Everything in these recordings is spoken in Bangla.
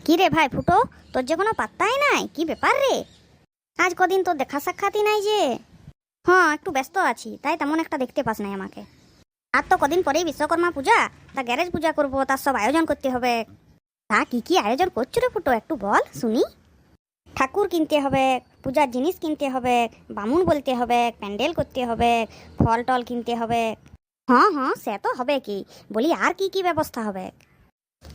কি রে ভাই ফুটো, তোর যে কোনো পাত্তাই নাই, কি ব্যাপার রে? আজ কদিন তোর দেখা সাক্ষাৎই নাই যে। হ্যাঁ, একটু ব্যস্ত আছি, তাই তেমন একটা দেখতে পাস নাই আমাকে। আর তো কদিন পরেই বিশ্বকর্মা পূজা, তা গ্যারেজ পূজা করবো, তার সব আয়োজন করতে হবে। তা কি কি আয়োজন করছো রে ফুটো, একটু বল শুনি। ঠাকুর কিনতে হবে, পূজার জিনিস কিনতে হবে, বামুন বলতে হবে, প্যান্ডেল করতে হবে, ফল টল কিনতে হবে। হ্যাঁ হ্যাঁ, সে তো হবে, কি বলি আর কি কি ব্যবস্থা হবে?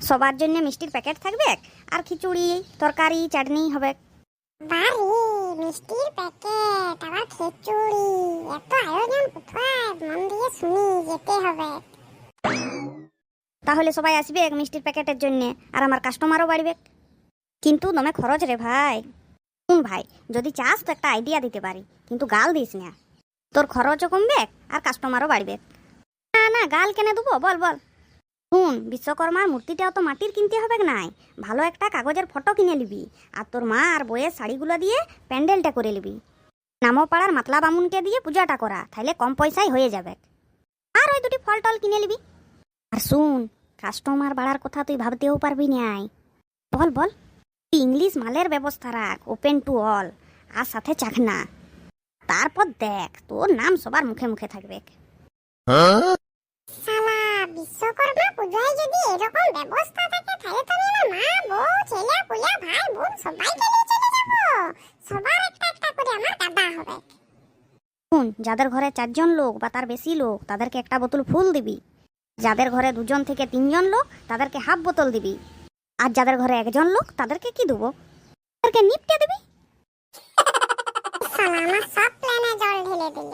সবার জন্য মিষ্টির প্যাকেট থাকবে, আর খিচুড়ি তরকারি চাটনি হবে। বাড়ি মিষ্টির প্যাকেট আবার খিচুড়ি, এত আয়োজন কোথায়? মন দিয়ে শুনি, যেতে হবে। তাহলে সবাই আসবে এক মিষ্টির প্যাকেটের জন্য, আর আমার কাস্টমারও বাড়বে। কিন্তু দমে খরচ রে ভাই। শুন ভাই, যদি চাস তো একটা আইডিয়া দিতে পারি, কিন্তু গাল দিস না। তোর খরচও কমবে আর কাস্টমারও বাড়বে। না না, গাল কেনে দেবো, বল বল। শুন, বিশ্বকর্মার মূর্তিটাও তো মাটির কিনতে হবে নাই, ভালো একটা কাগজের ফটো কিনে নিবি, আর তোর মা আর বইয়ের শাড়িগুলো দিয়ে প্যান্ডেলটা করে নিবি। নামপাড়ার মাতলা বামুনকে দিয়ে পূজাটা করা, তাহলে কম পয়সায় হয়ে যাবে। আর ওই দুটি ফল টল কিনে নিবি। আর শুন, কাস্টমার বাড়ার কথা তুই ভাবতেও পারবি নাই। বল বল। তুই ইংলিশ মালের ব্যবস্থা রাখ, ওপেন টু অল, আর সাথে চাখনা। তারপর দেখ, তোর নাম সবার মুখে মুখে থাকবে। শালা, বিশ্বকর্মা পূজায় যদি এরকম ব্যবস্থা থাকে, তাহলে তো আমি আমার মা, বউ, ছেলে পুলে, ভাই বোন সবাইকে নিয়ে চলে যাব। সবার একটা একটা করে আমার দাদা হবে। শুন, যাদের ঘরে 4 জন লোক বা তার বেশি লোক, তাদেরকে একটা বোতল ফুল দিবি। যাদের ঘরে 2 জন থেকে 3 জন লোক, তাদেরকে হাফ বোতল দিবি। আর যাদের ঘরে 1 জন লোক, তাদেরকে কি দেবো? তাদেরকে নিপটে দিবি। শালা, আমার সব প্ল্যানে জল ঢেলে দিল।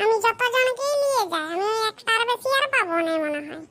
আমি যত জনকেই নিয়ে যাই, আমি একটার বেশি আর পাবো না মনে হয়।